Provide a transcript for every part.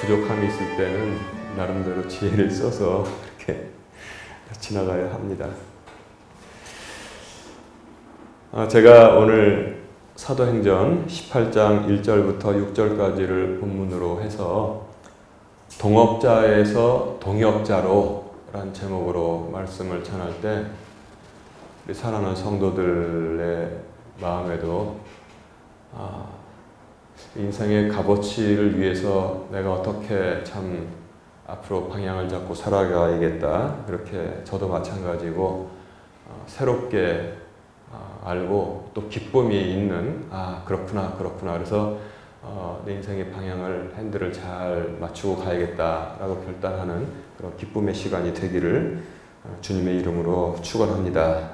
부족함이 있을 때는 나름대로 지혜를 써서 그렇게 지나가야 합니다. 제가 오늘 사도행전 18장 1절부터 6절까지를 본문으로 해서 동업자에서 동역자로 라는 제목으로 말씀을 전할 때 우리 사랑하는 성도들의 마음에도 인생의 값어치를 위해서 내가 어떻게 참 앞으로 방향을 잡고 살아가야겠다, 그렇게 저도 마찬가지고 새롭게 알고 또 기쁨이 있는 그렇구나 그래서 내 인생의 방향을 핸들을 잘 맞추고 가야겠다라고 결단하는 그런 기쁨의 시간이 되기를 주님의 이름으로 축원합니다.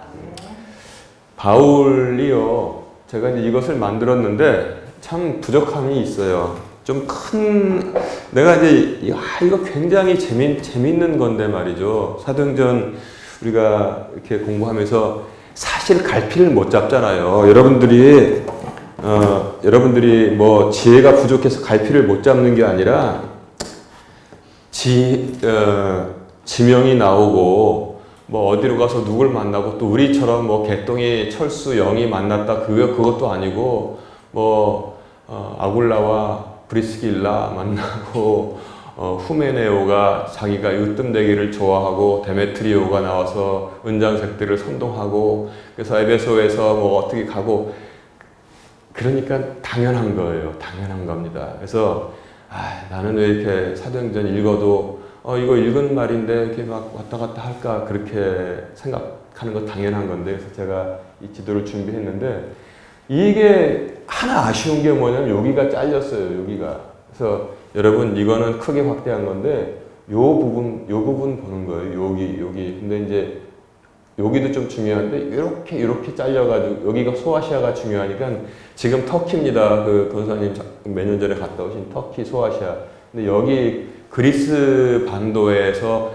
바울이요, 제가 이제 이것을 만들었는데 참 부족함이 있어요. 좀 큰, 내가 이제 이거 굉장히 재밌는 건데 말이죠. 사도행전 우리가 이렇게 공부하면서 사실 갈피를 못 잡잖아요. 여러분들이 뭐 지혜가 부족해서 갈피를 못 잡는 게 아니라 지명이 나오고 뭐 어디로 가서 누굴 만나고 또 우리처럼 뭐 개똥이 철수 영이 만났다 그것도 아니고 뭐 아굴라와 브리스길라 만나고 후메네오가 자기가 으뜸되기를 좋아하고 데메트리오가 나와서 은장색들을 선동하고 그래서 에베소에서 뭐 어떻게 가고, 그러니까 당연한 거예요. 당연한 겁니다. 그래서 나는 왜 이렇게 사도행전 읽어도 이거 읽은 말인데 이렇게 막 왔다 갔다 할까 그렇게 생각하는 거 당연한 건데, 그래서 제가 이 지도를 준비했는데 이게 하나 아쉬운 게 뭐냐면 여기가 잘렸어요. 여기가. 그래서 여러분 이거는 크게 확대한 건데 요 부분 보는 거예요. 여기. 근데 이제 여기도 좀 중요한데 이렇게 잘려가지고 여기가 소아시아가 중요하니까 지금 터키입니다. 그 권사님 몇 년 전에 갔다 오신 터키 소아시아. 근데 여기 그리스 반도에서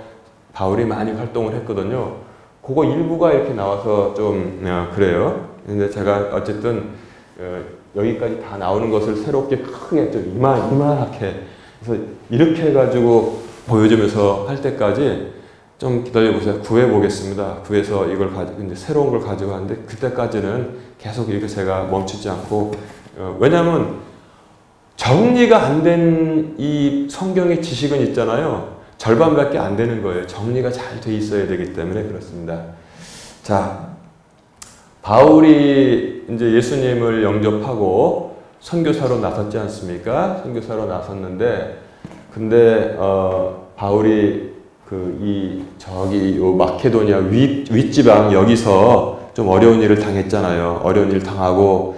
바울이 많이 활동을 했거든요. 그거 일부가 이렇게 나와서 좀 그래요. 근데 제가 어쨌든 여기까지 다 나오는 것을 새롭게 크게 좀 이만하게 그래서 이렇게 해가지고 보여주면서 할 때까지 좀 기다려보세요. 구해보겠습니다. 구해서 이걸 가지고 이제 새로운 걸 가지고 하는데 그때까지는 계속 이렇게 제가 멈추지 않고 왜냐하면 정리가 안 된 이 성경의 지식은 있잖아요. 절반밖에 안 되는 거예요. 정리가 잘 돼 있어야 되기 때문에 그렇습니다. 자, 바울이 이제 예수님을 영접하고 선교사로 나섰지 않습니까? 선교사로 나섰는데, 근데 바울이 요 마케도니아 윗지방 여기서 좀 어려운 일을 당했잖아요. 어려운 일 당하고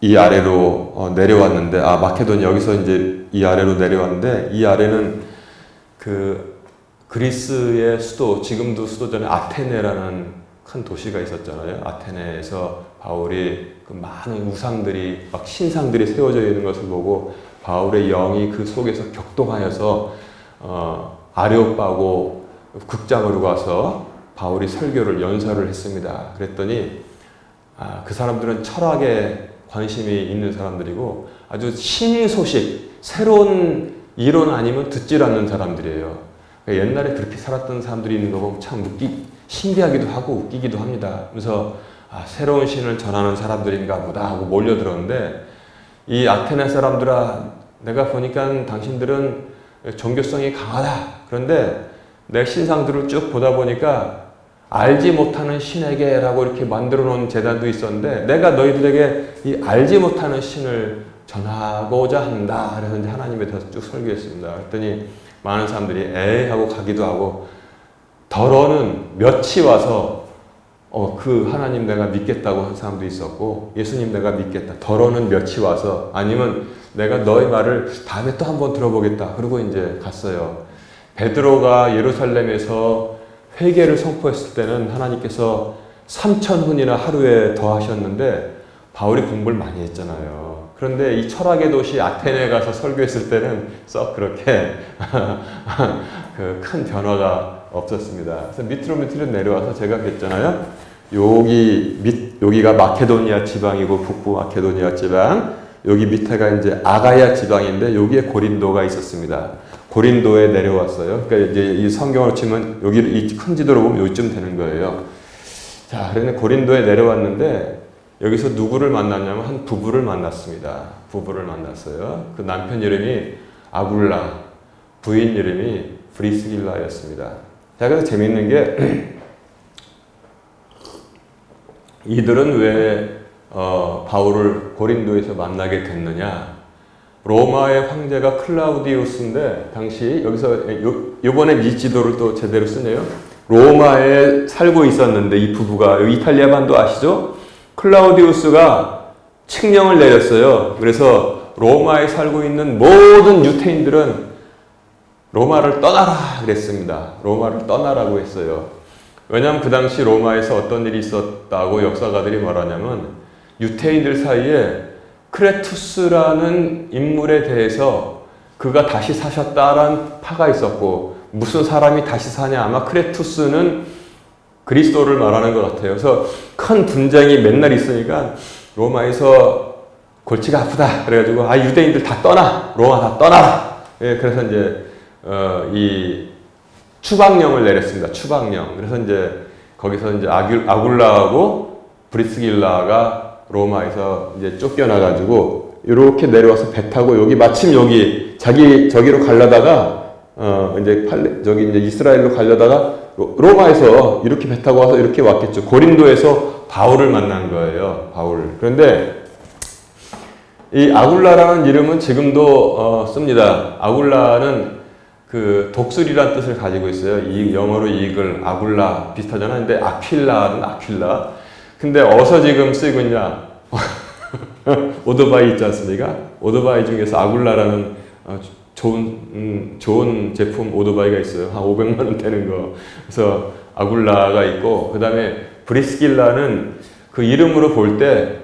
이 아래로 내려왔는데, 마케도니아 여기서 이제 이 아래로 내려왔는데, 이 아래는 그리스의 수도, 지금도 수도잖아요. 아테네라는 큰 도시가 있었잖아요. 아테네에서 바울이 그 많은 우상들이 막 신상들이 세워져 있는 것을 보고 바울의 영이 그 속에서 격동하여서 아레오파고 극장으로 가서 바울이 설교를 연설을 했습니다. 그랬더니 그 사람들은 철학에 관심이 있는 사람들이고 아주 신의 소식, 새로운 이론 아니면 듣질 않는 사람들이에요. 옛날에 그렇게 살았던 사람들이 있는 거 보면 참 신기하기도 하고 웃기기도 합니다. 그래서 새로운 신을 전하는 사람들인가 보다 하고 몰려들었는데, 이 아테네 사람들아, 내가 보니까 당신들은 종교성이 강하다. 그런데 내 신상들을 쭉 보다 보니까 알지 못하는 신에게라고 이렇게 만들어 놓은 제단도 있었는데 내가 너희들에게 이 알지 못하는 신을 전하고자 한다. 그래서 이제 하나님에 대해서 쭉 설교했습니다. 그랬더니 많은 사람들이 에이 하고 가기도 하고, 더러는 몇이 와서 그 하나님 내가 믿겠다고 한 사람도 있었고, 예수님 내가 믿겠다. 더러는 몇이 와서, 아니면 내가 너의 말을 다음에 또 한번 들어보겠다. 그러고 이제 갔어요. 베드로가 예루살렘에서 회개를 선포했을 때는 하나님께서 3,000훈이나 하루에 더 하셨는데 바울이 공부를 많이 했잖아요. 그런데 이 철학의 도시 아테네에 가서 설교했을 때는 썩 그렇게 큰 변화가 없었습니다. 그래서 밑으로 내려와서 제가 그랬잖아요. 여기가 마케도니아 지방이고 북부 마케도니아 지방, 여기 밑에가 이제 아가야 지방인데 여기에 고린도가 있었습니다. 고린도에 내려왔어요. 그러니까 이제 이 성경으로 치면 여기 이 큰 지도로 보면 요쯤 되는 거예요. 자, 그런데 고린도에 내려왔는데 여기서 누구를 만났냐면 한 부부를 만났습니다. 부부를 만났어요. 그 남편 이름이 아굴라, 부인 이름이 브리스길라였습니다. 자, 그래서 재밌는 게 이들은 왜 바울을 고린도에서 만나게 됐느냐? 로마의 황제가 클라우디우스인데 당시 여기서 이번에 이 지도를 또 제대로 쓰네요. 로마에 살고 있었는데 이 부부가 여기 이탈리아 반도 아시죠? 클라우디우스가 칙령을 내렸어요. 그래서 로마에 살고 있는 모든 유태인들은 로마를 떠나라 그랬습니다. 로마를 떠나라고 했어요. 왜냐하면 그 당시 로마에서 어떤 일이 있었다고 역사가들이 말하냐면 유태인들 사이에 크레투스라는 인물에 대해서 그가 다시 사셨다라는 파가 있었고, 무슨 사람이 다시 사냐, 아마 크레투스는 그리스도를 말하는 것 같아요. 그래서 큰 분쟁이 맨날 있으니까 로마에서 골치가 아프다 그래가지고 유대인들 다 떠나, 로마 다 떠나라. 예, 그래서 이제 이 추방령을 내렸습니다. 추방령. 그래서 이제 거기서 이제 아굴라하고 브리스길라가 로마에서 이제 쫓겨나가지고 이렇게 내려와서 배 타고 여기 마침 여기 저기로 가려다가 이제 이제 이스라엘로 가려다가 로마에서 이렇게 배 타고 와서 이렇게 왔겠죠. 고린도에서 바울을 만난 거예요. 바울. 그런데 이 아굴라라는 이름은 지금도 씁니다. 아굴라는 그 독수리란 뜻을 가지고 있어요. 이 영어로 이글, 아굴라 비슷하잖아요. 근데 아퀼라는 아퀼라. 근데 어디서 지금 쓰고 있냐? 오토바이 있지 않습니까? 오토바이 중에서 아굴라라는 좋은 제품 오토바이가 있어요. 한 500만 원 되는 거. 그래서 아굴라가 있고, 그 다음에 브리스길라는 그 이름으로 볼 때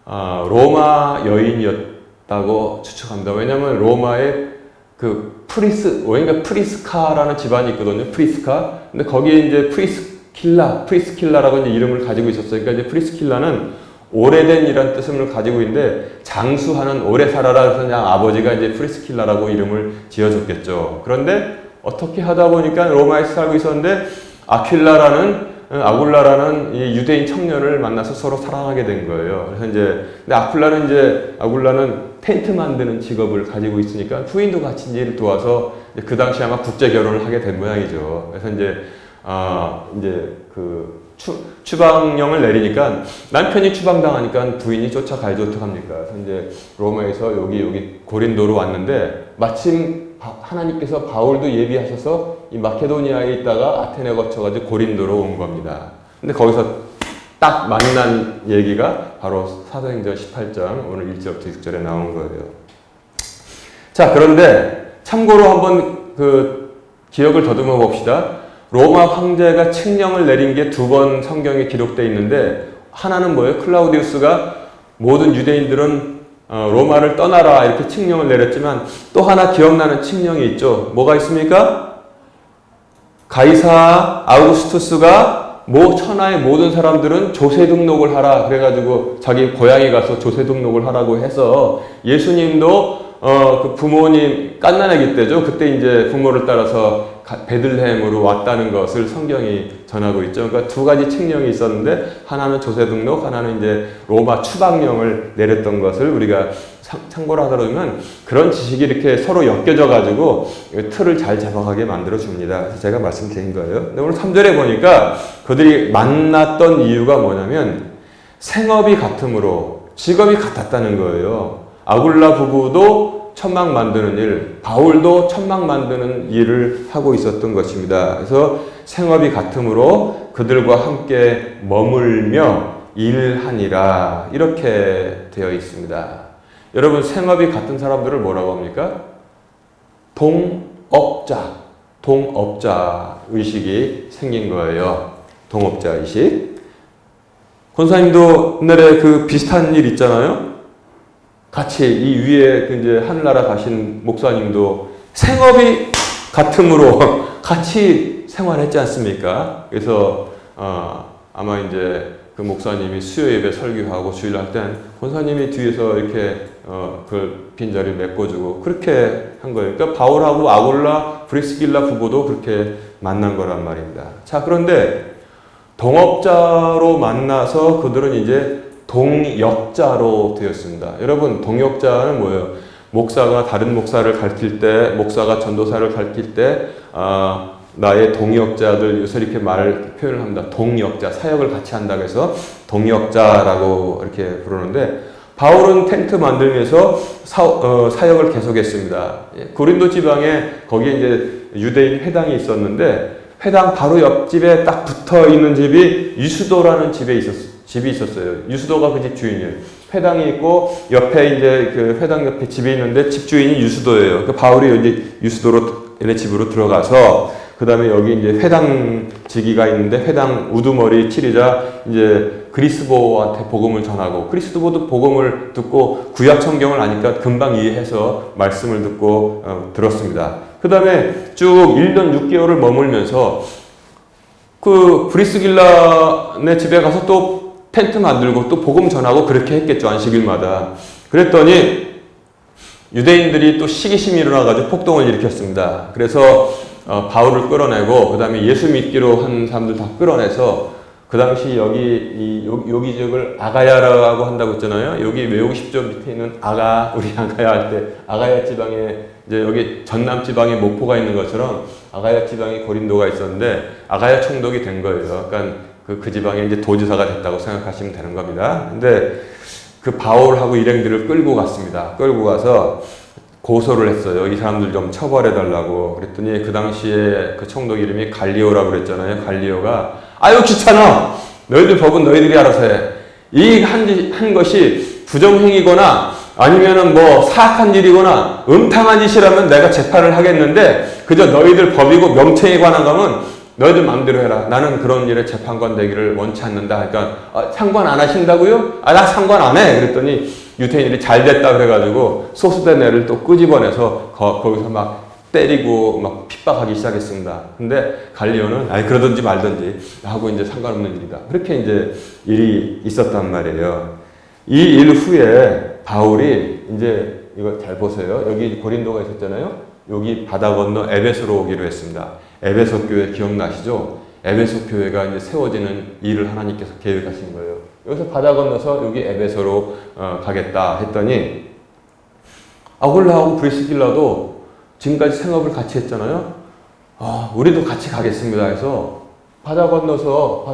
로마 여인이었다고 추측합니다. 왜냐하면 로마의 그 프리스카라는 집안이 있거든요. 프리스카. 근데 거기에 이제 프리스킬라라고 이제 이름을 가지고 있었어요. 그러니까 이제 프리스킬라는 오래된 이란 뜻을 가지고 있는데 장수하는 오래 살아라 해서 그냥 아버지가 이제 프리스킬라라고 이름을 지어줬겠죠. 그런데 어떻게 하다 보니까 로마에서 살고 있었는데 아굴라라는 이 유대인 청년을 만나서 서로 사랑하게 된 거예요. 그래서 근데 아굴라는 텐트 만드는 직업을 가지고 있으니까 부인도 같이 이제 일을 도와서 이제 그 당시 아마 국제 결혼을 하게 된 모양이죠. 그래서 이제 그 추방령을 내리니까 남편이 추방당하니까 부인이 쫓아가야지 어떡합니까? 그래서 이제 로마에서 여기 고린도로 왔는데 마침 하나님께서 바울도 예비하셔서 이 마케도니아에 있다가 아테네 거쳐가지고 고린도로 온 겁니다. 근데 거기서 딱 만난 얘기가 바로 사도행전 18장 오늘 1절부터 6절에 나온 거예요. 자, 그런데 참고로 한번 그 기억을 더듬어 봅시다. 로마 황제가 칙령을 내린 게 2번 성경에 기록되어 있는데, 하나는 뭐예요? 클라우디우스가 모든 유대인들은 로마를 떠나라 이렇게 칙령을 내렸지만, 또 하나 기억나는 칙령이 있죠. 뭐가 있습니까? 가이사 아우구스투스가 천하의 모든 사람들은 조세 등록을 하라 그래가지고 자기 고향에 가서 조세 등록을 하라고 해서, 예수님도 그 부모님 갓난아기 때죠. 그때 이제 부모를 따라서 베들레헴으로 왔다는 것을 성경이 전하고 있죠. 그러니까 2가지 칙령이 있었는데, 하나는 조세 등록, 하나는 이제 로마 추방령을 내렸던 것을 우리가 참고를 하다 보면 그런 지식이 이렇게 서로 엮여져 가지고 틀을 잘 잡아가게 만들어 줍니다. 그래서 제가 말씀드린 거예요. 근데 오늘 3절에 보니까 그들이 만났던 이유가 뭐냐면 생업이 같으므로 직업이 같았다는 거예요. 아굴라 부부도 천막 만드는 일, 바울도 천막 만드는 일을 하고 있었던 것입니다. 그래서 생업이 같으므로 그들과 함께 머물며 일하니라 이렇게 되어 있습니다. 여러분, 생업이 같은 사람들을 뭐라고 합니까? 동업자 의식이 생긴 거예요. 동업자 의식. 권사님도 옛날에 그 비슷한 일 있잖아요. 같이 이 위에 이제 하늘나라 가신 목사님도 생업이 같으므로 같이 생활했지 않습니까? 그래서 아마 이제 그 목사님이 수요 예배 설교하고 주일 할 땐 권사님이 뒤에서 이렇게 그 빈자리를 메꿔주고 그렇게 한 거예요. 그러니까 바울하고 아굴라, 브리스길라 부부도 그렇게 만난 거란 말입니다. 자, 그런데 동업자로 만나서 그들은 이제 동역자로 되었습니다. 여러분, 동역자는 뭐예요? 목사가 다른 목사를 가르칠 때, 목사가 전도사를 가르칠 때, 나의 동역자들, 요새 이렇게 표현을 합니다. 동역자, 사역을 같이 한다고 해서 동역자라고 이렇게 부르는데, 바울은 텐트 만들면서 사역을 계속했습니다. 고린도 지방에 거기에 이제 유대인 회당이 있었는데, 회당 바로 옆집에 딱 붙어 있는 집이 유수도라는 집이 있었어요. 유수도가 그 집 주인이에요. 회당이 있고 옆에 이제 그 회당 옆에 집이 있는데 집 주인이 유수도예요. 그 바울이 이제 유수도로 얘네 집으로 들어가서 그 다음에 여기 이제 회당 지기가 있는데 회당 우두머리 치리자 이제 그리스도한테 복음을 전하고 그리스도도 복음을 듣고 구약 성경을 아니까 금방 이해해서 말씀을 듣고 들었습니다. 그 다음에 쭉 1년 6개월을 머물면서 그 브리스길라네 집에 가서 또 텐트 만들고 또 복음 전하고 그렇게 했겠죠. 안식일마다. 그랬더니 유대인들이 또 시기심이 일어나가지고 폭동을 일으켰습니다. 그래서 바울을 끌어내고 그 다음에 예수 믿기로 한 사람들 다 끌어내서 그 당시 여기 지역을 아가야라고 한다고 했잖아요. 여기 외우고 싶죠. 밑에 있는 우리 아가야 할 때 아가야 지방에 이제 여기 전남 지방에 목포가 있는 것처럼 아가야 지방에 고린도가 있었는데 아가야 총독이 된 거예요. 그러니까 그 지방에 이제 도지사가 됐다고 생각하시면 되는 겁니다. 근데 그 바울하고 일행들을 끌고 갔습니다. 끌고 가서 고소를 했어요. 이 사람들 좀 처벌해달라고. 그랬더니 그 당시에 그 총독 이름이 갈리오라고 그랬잖아요. 갈리오가 아유 귀찮아. 너희들 법은 너희들이 알아서 해. 이 한 것이 부정행위거나 아니면은 뭐 사악한 일이거나 음탕한 짓이라면 내가 재판을 하겠는데 그저 너희들 법이고 명칭에 관한 거면 너희들 마음대로 해라. 나는 그런 일에 재판관 되기를 원치 않는다. 그러니까 상관 안 하신다고요? 나 상관 안 해. 그랬더니 유태인들이 잘 됐다 그래가지고 소수된 애를 또 끄집어내서 거기서 막 때리고 막 핍박하기 시작했습니다. 근데 갈리오는 그러든지 말든지 하고 이제 상관없는 일이다. 그렇게 이제 일이 있었단 말이에요. 이 일 후에 바울이 이제 이거 잘 보세요. 여기 고린도가 있었잖아요. 여기 바다 건너 에베소로 오기로 했습니다. 에베소 교회 기억나시죠? 에베소 교회가 이제 세워지는 일을 하나님께서 계획하신 거예요. 여기서 바다 건너서 여기 에베소로 가겠다 했더니 아굴라하고 브리스길라도 지금까지 생업을 같이 했잖아요. 우리도 같이 가겠습니다 해서 바다 건너서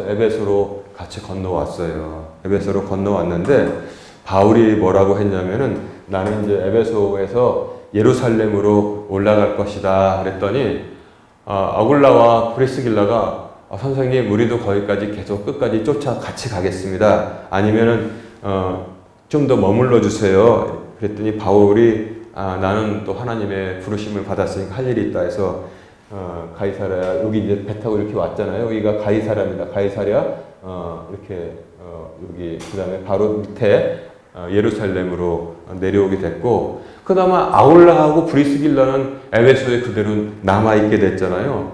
에베소로 같이 건너왔어요. 에베소로 건너왔는데 바울이 뭐라고 했냐면은 나는 이제 에베소에서 예루살렘으로 올라갈 것이다 그랬더니 아굴라와 브리스길라가 선생님 우리도 거기까지 계속 끝까지 같이 가겠습니다. 아니면은 좀 더 머물러 주세요. 그랬더니 바울이 나는 또 하나님의 부르심을 받았으니까 할 일이 있다 해서 가이사랴 여기 이제 배 타고 이렇게 왔잖아요. 여기가 가이사랴입니다. 가이사랴 이렇게 여기 그다음에 바로 밑에 예루살렘으로 내려오게 됐고 그 다음에 아굴라하고 브리스길라는 에베소에 그대로 남아있게 됐잖아요.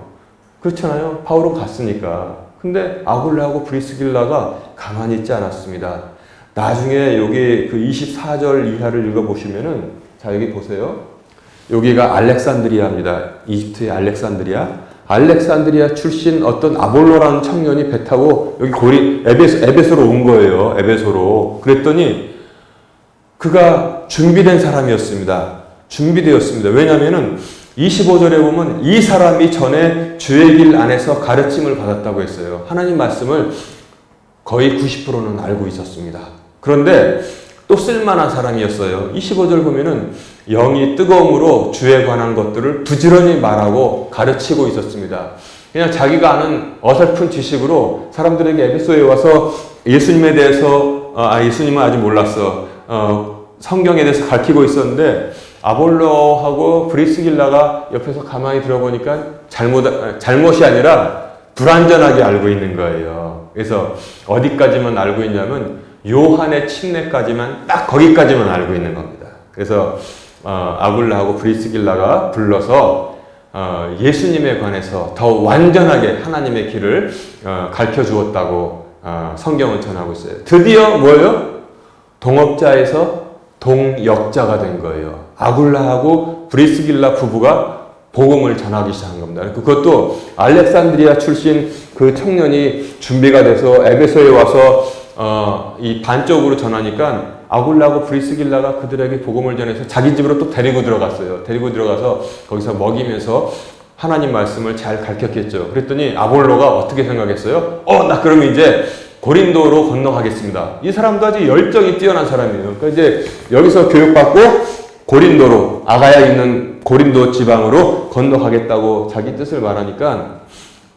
그렇잖아요. 바울은 갔으니까. 근데 아굴라하고 브리스길라가 가만히 있지 않았습니다. 나중에 여기 그 24절 이하를 읽어보시면은 자 여기 보세요. 여기가 알렉산드리아입니다. 이집트의 알렉산드리아 출신 어떤 아볼로라는 청년이 배 타고 여기 에베소로 온 거예요. 에베소로. 그랬더니 그가 준비된 사람이었습니다. 준비되었습니다. 왜냐하면은 25절에 보면 이 사람이 전에 주의 길 안에서 가르침을 받았다고 했어요. 하나님 말씀을 거의 90%는 알고 있었습니다. 그런데 또 쓸만한 사람이었어요. 25절 보면은 영이 뜨거움으로 주에 관한 것들을 부지런히 말하고 가르치고 있었습니다. 그냥 자기가 아는 어설픈 지식으로 사람들에게 에베소에 와서 예수님에 대해서 예수님은 아직 몰랐어. 성경에 대해서 가르치고 있었는데 아볼로하고 브리스길라가 옆에서 가만히 들어보니까 잘못이 아니라 불완전하게 알고 있는 거예요. 그래서 어디까지만 알고 있냐면 요한의 침례까지만 딱 거기까지만 알고 있는 겁니다. 그래서 아굴라하고 브리스길라가 불러서 예수님에 관해서 더 완전하게 하나님의 길을 가르쳐 주었다고 성경은 전하고 있어요. 드디어 뭐예요? 동업자에서 동역자가 된 거예요. 아굴라하고 브리스길라 부부가 복음을 전하기 시작한 겁니다. 그것도 알렉산드리아 출신 그 청년이 준비가 돼서 에베소에 와서 이 반쪽으로 전하니까 아굴라하고 브리스길라가 그들에게 복음을 전해서 자기 집으로 또 데리고 들어갔어요. 데리고 들어가서 거기서 먹이면서 하나님 말씀을 잘 가르쳤겠죠. 그랬더니 아볼로가 어떻게 생각했어요? 나 그러면 이제 고린도로 건너가겠습니다. 이 사람도 아주 열정이 뛰어난 사람이에요. 그러니까 이제 여기서 교육받고 고린도로, 아가야 있는 고린도 지방으로 건너가겠다고 자기 뜻을 말하니까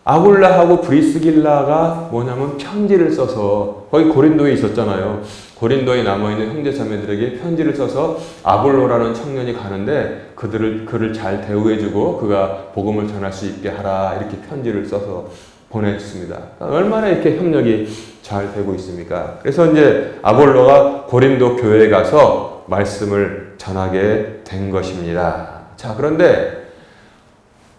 아굴라하고 브리스길라가 뭐냐면 편지를 써서, 거기 고린도에 있었잖아요. 고린도에 남아있는 형제자매들에게 편지를 써서 아볼로라는 청년이 가는데 그를 잘 대우해주고 그가 복음을 전할 수 있게 하라, 이렇게 편지를 써서 보냈습니다. 얼마나 이렇게 협력이 잘 되고 있습니까? 그래서 이제 아볼로가 고린도 교회에 가서 말씀을 전하게 된 것입니다. 자, 그런데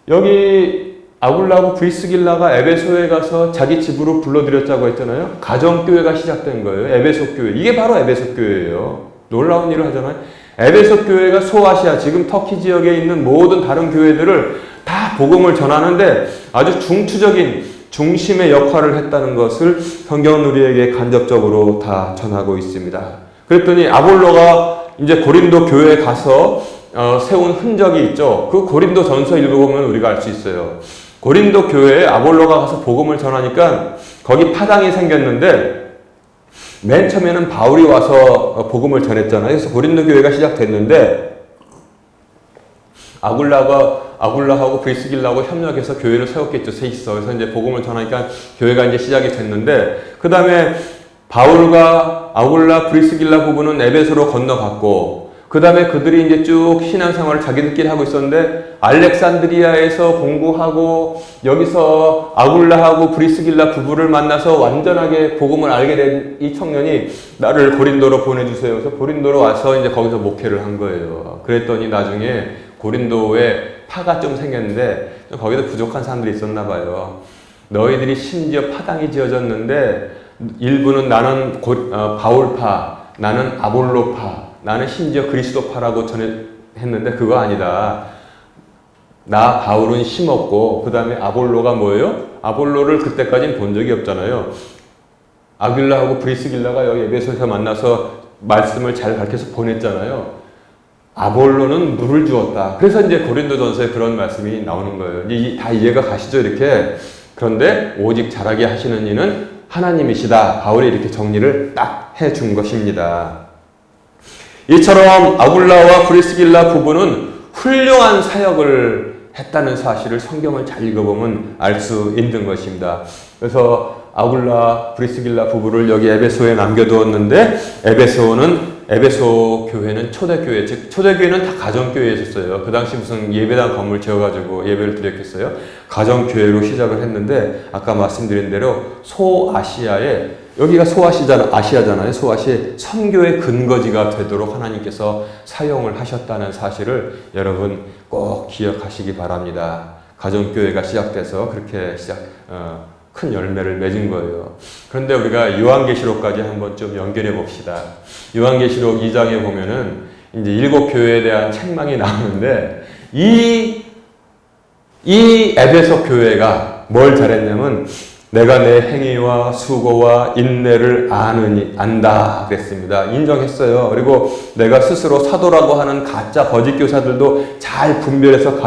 여기 아굴라하고 브리스길라가 에베소에 가서 자기 집으로 불러들였다고 했잖아요. 가정교회가 시작된 거예요. 에베소 교회. 이게 바로 에베소 교회예요. 놀라운 일을 하잖아요. 에베소 교회가 소아시아, 지금 터키 지역에 있는 모든 다른 교회들을 다 복음을 전하는데 아주 중심의 역할을 했다는 것을 성경은 우리에게 간접적으로 다 전하고 있습니다. 그랬더니 아볼로가 이제 고린도 교회에 가서 세운 흔적이 있죠. 그 고린도 전서 읽어보면 우리가 알 수 있어요. 고린도 교회에 아볼로가 가서 복음을 전하니까 거기 파당이 생겼는데 맨 처음에는 바울이 와서 복음을 전했잖아요. 그래서 고린도 교회가 시작됐는데 아굴라하고 브리스길라하고 협력해서 교회를 세웠겠죠. 셋이서. 그래서 이제 복음을 전하니까 교회가 이제 시작이 됐는데 그 다음에 바울과 아굴라, 브리스길라 부부는 에베소로 건너갔고 그 다음에 그들이 이제 쭉 신앙생활을 자기들끼리 하고 있었는데 알렉산드리아에서 공부하고 여기서 아굴라하고 브리스길라 부부를 만나서 완전하게 복음을 알게 된 이 청년이 나를 고린도로 보내주세요. 그래서 고린도로 와서 이제 거기서 목회를 한 거예요. 그랬더니 나중에 고린도에 파가 좀 생겼는데 거기도 부족한 사람들이 있었나 봐요. 너희들이 심지어 파당이 지어졌는데 일부는 나는 바울파, 나는 아볼로파, 나는 심지어 그리스도파라고 했는데 그거 아니다. 나 바울은 심었고 그 다음에 아볼로가 뭐예요? 아볼로를 그때까지는 본 적이 없잖아요. 아굴라하고 브리스길라가 여기 에베소에서 만나서 말씀을 잘 가르쳐서 보냈잖아요. 아볼로는 물을 주었다. 그래서 이제 고린도전서에 그런 말씀이 나오는 거예요. 이제 다 이해가 가시죠, 이렇게. 그런데 오직 잘하게 하시는 이는 하나님이시다. 바울이 이렇게 정리를 딱 해준 것입니다. 이처럼 아굴라와 브리스길라 부부는 훌륭한 사역을 했다는 사실을 성경을 잘 읽어보면 알 수 있는 것입니다. 그래서 아굴라, 브리스길라 부부를 여기 에베소에 남겨두었는데 에베소 교회는 초대교회, 즉 초대교회는 다 가정교회였어요. 그 당시 무슨 예배당 건물 지어가지고 예배를 드렸겠어요? 가정교회로 시작을 했는데 아까 말씀드린 대로 소아시아에, 여기가 아시아잖아요. 소아시아의 선교의 근거지가 되도록 하나님께서 사용을 하셨다는 사실을 여러분 꼭 기억하시기 바랍니다. 가정교회가 시작돼서 그렇게 큰 열매를 맺은 거예요. 그런데 우리가 요한계시록까지 한번 좀 연결해 봅시다. 요한계시록 2장에 보면은 이제 7교회에 대한 책망이 나오는데 이 에베소 교회가 뭘 잘했냐면 내가 내 행위와 수고와 인내를 안다 그랬습니다. 인정했어요. 그리고 내가 스스로 사도라고 하는 가짜 거짓 교사들도 잘 분별해서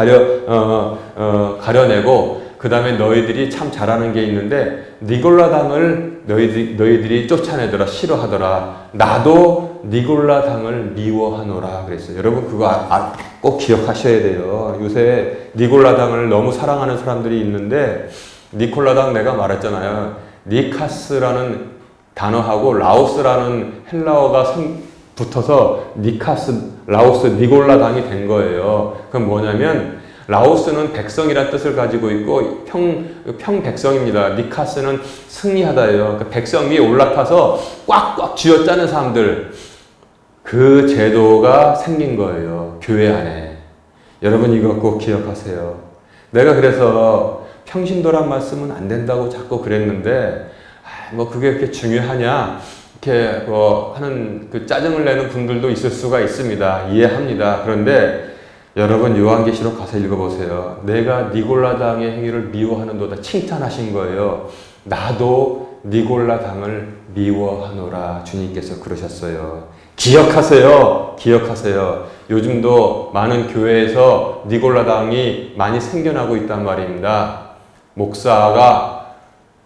가려내고 그 다음에 너희들이 참 잘하는 게 있는데 니골라당을 너희들이 쫓아내더라, 싫어하더라. 나도 니골라당을 미워하노라 그랬어요. 여러분 그거 꼭 기억하셔야 돼요. 요새 니골라당을 너무 사랑하는 사람들이 있는데 니콜라당 내가 말했잖아요. 니카스라는 단어하고 라오스라는 헬라어가 붙어서 라오스, 니골라당이 된 거예요. 그건 뭐냐면 라오스는 백성이라는 뜻을 가지고 있고 평백성입니다. 니카스는 승리하다예요. 그러니까 백성 위에 올라타서 꽉꽉 쥐어짜는 사람들, 그 제도가 생긴 거예요. 교회 안에. 여러분 이거 꼭 기억하세요. 내가 그래서 평신도란 말씀은 안 된다고 자꾸 그랬는데 뭐 그게 그렇게 중요하냐? 이렇게 뭐 하는 그 짜증을 내는 분들도 있을 수가 있습니다. 이해합니다. 그런데 여러분 요한계시록 가서 읽어보세요. 내가 니골라 당의 행위를 미워하는도다 칭찬하신 거예요. 나도 니골라 당을 미워하노라 주님께서 그러셨어요. 기억하세요. 기억하세요. 요즘도 많은 교회에서 니골라 당이 많이 생겨나고 있단 말입니다.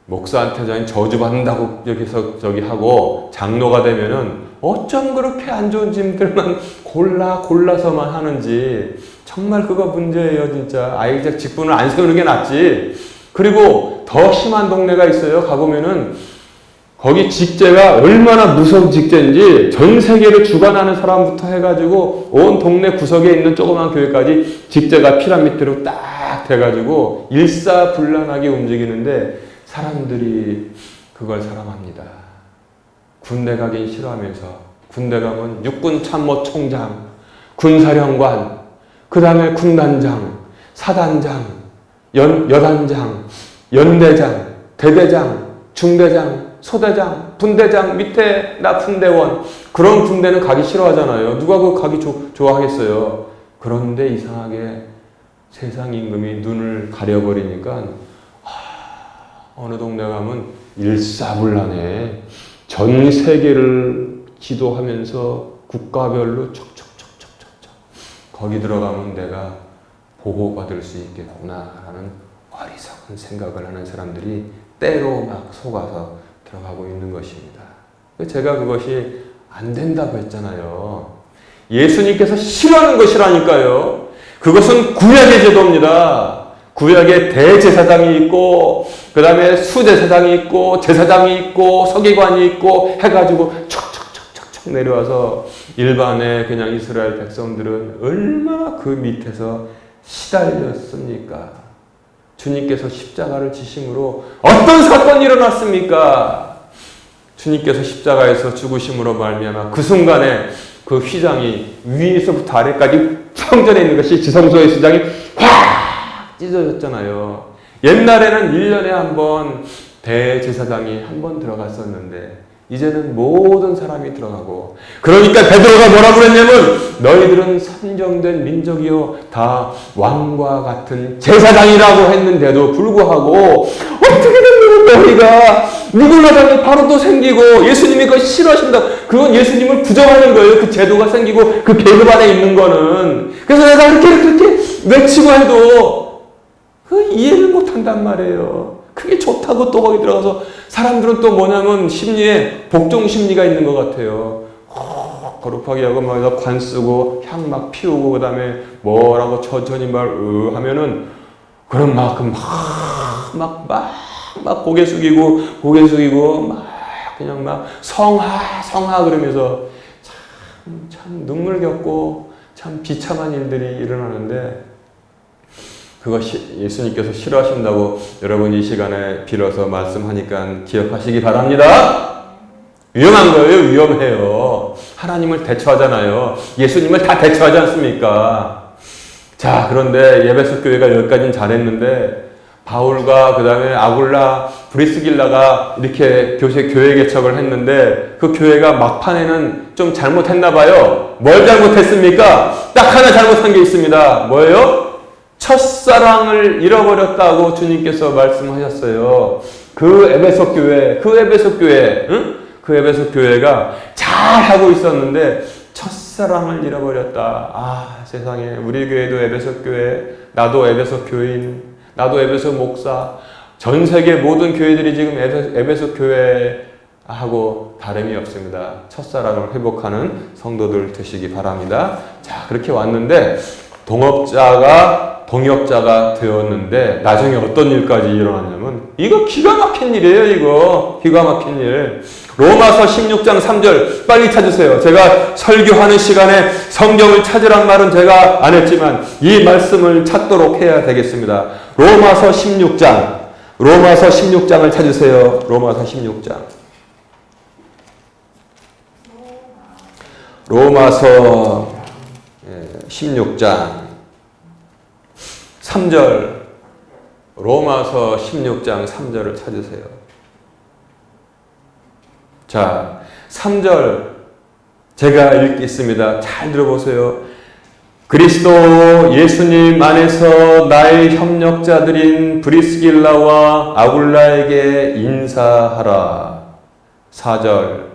목사한테 저주받는다고 여기서 저기 하고 장로가 되면은 어쩜 그렇게 안 좋은 짐들만 골라서만 하는지 정말 그거 문제예요. 진짜 아이작 직분을 안 세우는 게 낫지. 그리고 더 심한 동네가 있어요. 가보면은 거기 직제가 얼마나 무서운 직제인지 전 세계를 주관하는 사람부터 해가지고 온 동네 구석에 있는 조그만 교회까지 직제가 피라미드로 딱 돼가지고 일사불란하게 움직이는데 사람들이 그걸 사랑합니다. 군대 가긴 싫어하면서 군대 가면 육군 참모 총장, 군사령관, 그 다음에 군단장, 사단장, 여단장, 연대장, 대대장, 중대장, 소대장, 분대장, 밑에 나 분대원. 그런 군대는 가기 싫어하잖아요. 누가 그거 가기 좋아하겠어요. 그런데 이상하게 세상 임금이 눈을 가려버리니까 어느 동네 가면 일사불란해. 전 세계를 지도하면서 국가별로 척척척척척척 거기 들어가면 내가 보호받을 수 있겠구나 라는 어리석은 생각을 하는 사람들이 때로 막 속아서 들어가고 있는 것입니다. 제가 그것이 안 된다고 했잖아요. 예수님께서 싫어하는 것이라니까요. 그것은 구약의 제도입니다. 구약에 대제사장이 있고 그 다음에 수제사장이 있고 제사장이 있고 서기관이 있고 해가지고 척척척척척 내려와서 일반의 그냥 이스라엘 백성들은 얼마나 그 밑에서 시달렸습니까? 주님께서 십자가를 지심으로 어떤 사건이 일어났습니까? 주님께서 십자가에서 죽으심으로 말미암아 그 순간에 그 휘장이 위에서부터 아래까지 성전에 있는 것이 지성소의 휘장이 확 찢어졌잖아요. 옛날에는 1년에 한 번 대제사장이 한 번 들어갔었는데 이제는 모든 사람이 들어가고 그러니까 베드로가 뭐라고 그랬냐면 너희들은 선정된 민족이요 다 왕과 같은 제사장이라고 했는데도 불구하고 어떻게 된 너희가 니골라당이 바로 또 생기고 예수님이 그걸 싫어하신다. 그건 예수님을 부정하는 거예요. 그 제도가 생기고 그 계급 안에 있는 거는. 그래서 내가 그렇게 외치고 해도 그 이해를 못한단 말이에요. 그게 좋다고 또 거기 들어가서 사람들은 또 뭐냐면 심리에 복종 심리가 있는 것 같아요. 거룩하게 하고 막 관 쓰고 향 막 피우고 그 다음에 뭐라고 천천히 하면은 그런 만큼 막 고개 숙이고 막 그냥 막 성하 그러면서 참 눈물겹고 참 비참한 일들이 일어나는데 그것이 예수님께서 싫어하신다고 여러분 이 시간에 빌어서 말씀하니까 기억하시기 바랍니다. 위험한 거예요. 위험해요. 하나님을 대처하잖아요. 예수님을 다 대처하지 않습니까? 자, 그런데 에베소 교회가 여기까지는 잘했는데 바울과 그 다음에 아굴라, 브리스길라가 이렇게 교회 개척을 했는데 그 교회가 막판에는 좀 잘못했나 봐요. 뭘 잘못했습니까? 딱 하나 잘못한 게 있습니다. 뭐예요? 첫사랑을 잃어버렸다고 주님께서 말씀하셨어요. 그 에베소 교회가 잘하고 있었는데 첫사랑을 잃어버렸다. 아, 세상에 우리 교회도 에베소 교회, 나도 에베소 교인, 나도 에베소 목사, 전 세계 모든 교회들이 지금 에베소 교회하고 다름이 없습니다. 첫사랑을 회복하는 성도들 되시기 바랍니다. 자, 그렇게 왔는데 동역자가 되었는데 나중에 어떤 일까지 일어났냐면 이거 기가 막힌 일이에요. 이거 기가 막힌 일. 로마서 16장 3절 빨리 찾으세요. 제가 설교하는 시간에 성경을 찾으란 말은 제가 안 했지만 이 말씀을 찾도록 해야 되겠습니다. 로마서 16장을 찾으세요. 로마서 16장. 로마서 16장 3절, 로마서 16장 3절을 찾으세요. 자, 3절 제가 읽겠습니다. 잘 들어보세요. 그리스도 예수님 안에서 나의 협력자들인 브리스길라와 아굴라에게 인사하라. 4절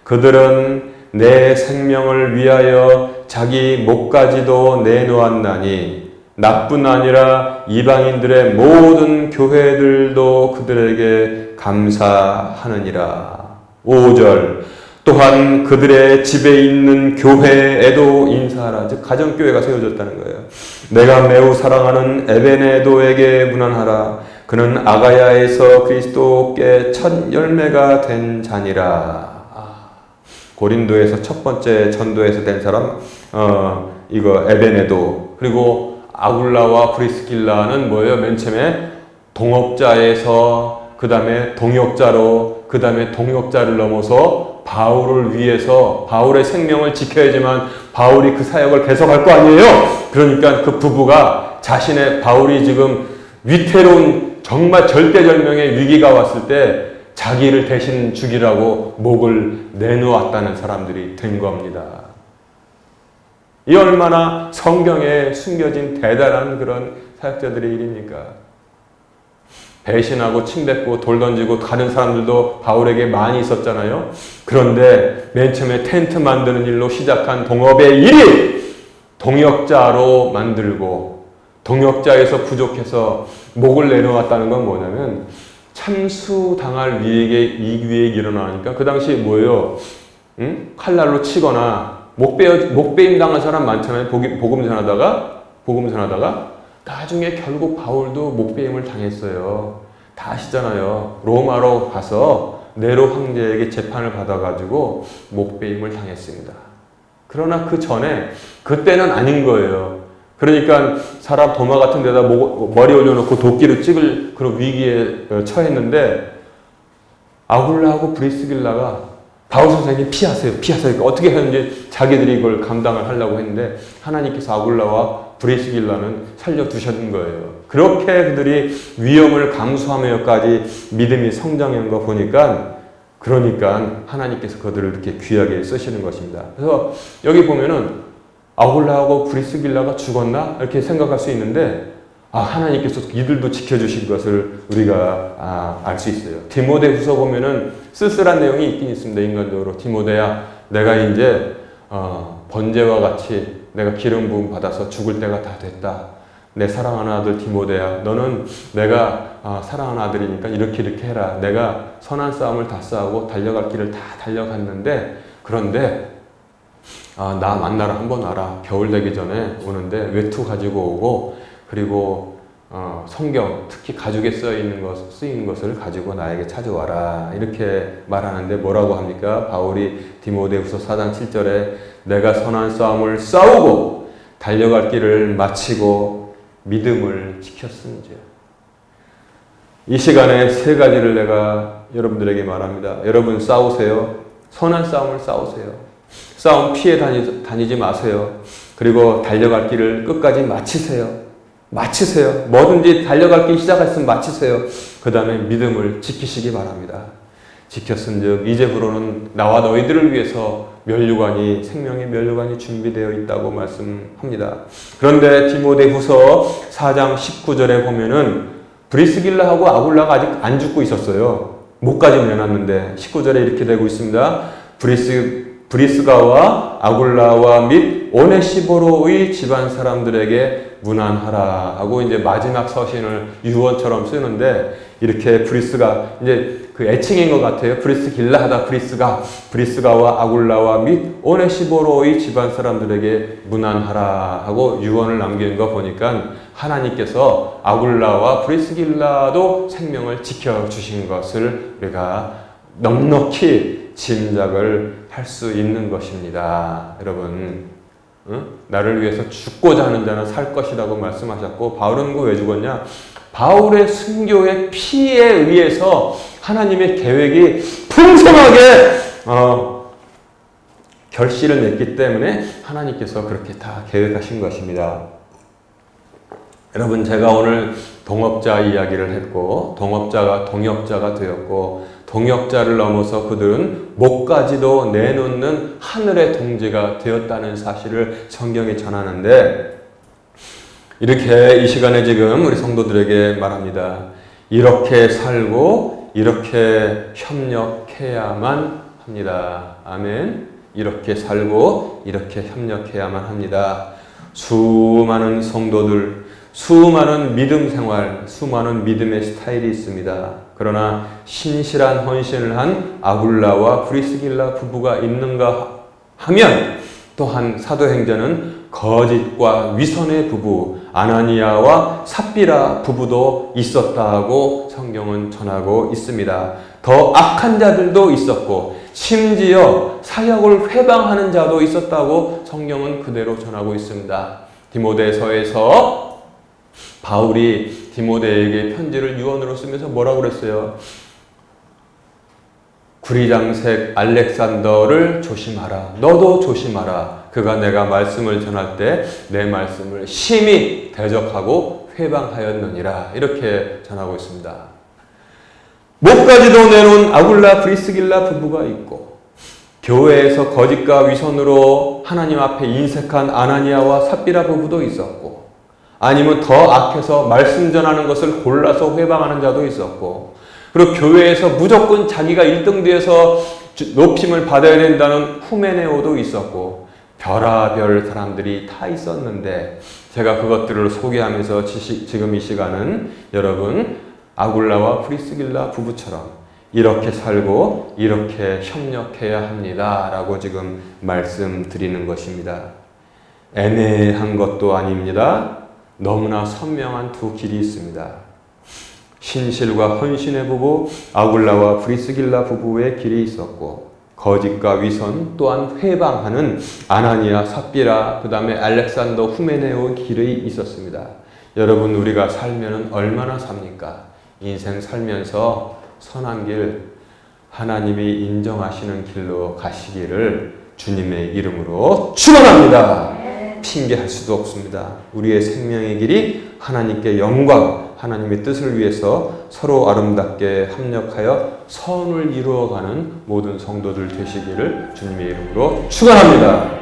그들은 내 생명을 위하여 자기 목까지도 내놓았나니 나뿐 아니라 이방인들의 모든 교회들도 그들에게 감사하느니라. 5절 또한 그들의 집에 있는 교회에도 인사하라. 즉 가정교회가 세워졌다는 거예요. 내가 매우 사랑하는 에베네도에게 문안하라. 그는 아가야에서 그리스도께 첫 열매가 된 자니라. 고린도에서 첫 번째 전도에서 된 사람 이거 에베네도. 그리고 아굴라와 브리스길라는 뭐예요? 맨 처음에 동업자에서 그 다음에 동역자로 그 다음에 동역자를 넘어서 바울을 위해서 바울의 생명을 지켜야지만 바울이 그 사역을 계속할 거 아니에요? 그러니까 그 부부가 자신의 바울이 지금 위태로운 정말 절대절명의 위기가 왔을 때 자기를 대신 죽이라고 목을 내놓았다는 사람들이 된 겁니다. 이 얼마나 성경에 숨겨진 대단한 그런 사역자들의 일입니까? 배신하고 침뱉고 돌 던지고 가는 사람들도 바울에게 많이 있었잖아요. 그런데 맨 처음에 텐트 만드는 일로 시작한 동업의 일이 동역자로 만들고 동역자에서 부족해서 목을 내놓았다는 건 뭐냐면 참수당할 위액이 일어나니까 그 당시에 뭐예요? 칼날로 치거나 목베임 당한 사람 많잖아요. 복음 전하다가 나중에 결국 바울도 목베임을 당했어요. 다 아시잖아요. 로마로 가서 네로 황제에게 재판을 받아가지고 목베임을 당했습니다. 그러나 그 전에 그때는 아닌 거예요. 그러니까 사람 도마 같은 데다 머리 올려놓고 도끼로 찍을 그런 위기에 처했는데 아굴라하고 브리스길라가 바울 선생님 피하세요. 그러니까 어떻게 하는지 자기들이 이걸 감당을 하려고 했는데 하나님께서 아굴라와 브리스길라는 살려두셨는 거예요. 그렇게 그들이 위험을 감수하며까지 믿음이 성장한 거 보니까 그러니까 하나님께서 그들을 이렇게 귀하게 쓰시는 것입니다. 그래서 여기 보면은 아굴라하고 브리스길라가 죽었나? 이렇게 생각할 수 있는데 하나님께서 이들도 지켜주신 것을 우리가 알 수 있어요. 디모데후서 보면은 쓸쓸한 내용이 있긴 있습니다. 인간적으로 디모데야 내가 이제 번제와 같이 내가 기름 부음 받아서 죽을 때가 다 됐다. 내 사랑하는 아들 디모데야 너는 내가 사랑하는 아들이니까 이렇게 해라. 내가 선한 싸움을 다 싸우고 달려갈 길을 다 달려갔는데 그런데 나 만나러 한번 와라. 겨울 되기 전에 오는데 외투 가지고 오고 그리고 성경 특히 가죽에 쓰이는 것을 가지고 나에게 찾아와라. 이렇게 말하는데 뭐라고 합니까? 바울이 디모데후서 4장 7절에 내가 선한 싸움을 싸우고 달려갈 길을 마치고 믿음을 지켰음이지요. 이 시간에 세 가지를 내가 여러분들에게 말합니다. 여러분 싸우세요. 선한 싸움을 싸우세요. 싸움 피해 다니지 마세요. 그리고 달려갈 길을 끝까지 마치세요. 뭐든지 달려갈 길 시작했으면 마치세요. 그 다음에 믿음을 지키시기 바랍니다. 지켰은즉 이제부로는 나와 너희들을 위해서 생명의 면류관이 준비되어 있다고 말씀합니다. 그런데 디모데후서 4장 19절에 보면은 브리스길라하고 아굴라가 아직 안 죽고 있었어요. 목까지 내놨는데 19절에 이렇게 되고 있습니다. 브리스가와 아굴라와 및 오네시보로의 집안 사람들에게 문안하라 하고 이제 마지막 서신을 유언처럼 쓰는데 이렇게 브리스가 이제 그 애칭인 것 같아요. 브리스길라하다 브리스가와 아굴라와 및 오네시보로의 집안 사람들에게 문안하라 하고 유언을 남기는 거 보니까 하나님께서 아굴라와 브리스길라도 생명을 지켜주신 것을 우리가 넉넉히 짐작을 할 수 있는 것입니다. 여러분, 나를 위해서 죽고자 하는 자는 살 것이라고 말씀하셨고 바울은 왜 죽었냐? 바울의 순교의 피에 의해서 하나님의 계획이 풍성하게 결실을 맺기 때문에 하나님께서 그렇게 다 계획하신 것입니다. 여러분 제가 오늘 동업자 이야기를 했고 동업자가 동역자가 되었고 동역자를 넘어서 그들은 목까지도 내놓는 하늘의 동지가 되었다는 사실을 성경이 전하는데, 이렇게 이 시간에 지금 우리 성도들에게 말합니다. 이렇게 살고 이렇게 협력해야만 합니다. 아멘. 이렇게 살고 이렇게 협력해야만 합니다. 수많은 성도들, 수많은 믿음 생활, 수많은 믿음의 스타일이 있습니다. 그러나 신실한 헌신을 한 아굴라와 브리스길라 부부가 있는가 하면, 또한 사도행전은 거짓과 위선의 부부 아나니아와 삽비라 부부도 있었다고 성경은 전하고 있습니다. 더 악한 자들도 있었고 심지어 사역을 회방하는 자도 있었다고 성경은 그대로 전하고 있습니다. 디모데서에서 바울이 디모데에게 편지를 유언으로 쓰면서 뭐라고 그랬어요? 구리장색 알렉산더를 조심하라. 너도 조심하라. 그가 내가 말씀을 전할 때 내 말씀을 심히 대적하고 회방하였느니라. 이렇게 전하고 있습니다. 목까지도 내놓은 아굴라 브리스길라 부부가 있고, 교회에서 거짓과 위선으로 하나님 앞에 인색한 아나니아와 삽비라 부부도 있었고, 아니면 더 악해서 말씀 전하는 것을 골라서 회방하는 자도 있었고, 그리고 교회에서 무조건 자기가 1등 뒤에서 높임을 받아야 된다는 후메네오도 있었고, 별하별 사람들이 다 있었는데, 제가 그것들을 소개하면서 지금 이 시간은 여러분 아굴라와 브리스길라 부부처럼 이렇게 살고 이렇게 협력해야 합니다 라고 지금 말씀드리는 것입니다. 애매한 것도 아닙니다. 너무나 선명한 두 길이 있습니다. 신실과 헌신의 부부 아굴라와 브리스길라 부부의 길이 있었고, 거짓과 위선 또한 회방하는 아나니아 삽비라 그 다음에 알렉산더 후메네오 길이 있었습니다. 여러분, 우리가 살면 얼마나 삽니까? 인생 살면서 선한 길, 하나님이 인정하시는 길로 가시기를 주님의 이름으로 축원합니다. 핑계할 수도 없습니다. 우리의 생명의 길이 하나님께 영광, 하나님의 뜻을 위해서 서로 아름답게 협력하여 선을 이루어가는 모든 성도들 되시기를 주님의 이름으로 축원합니다.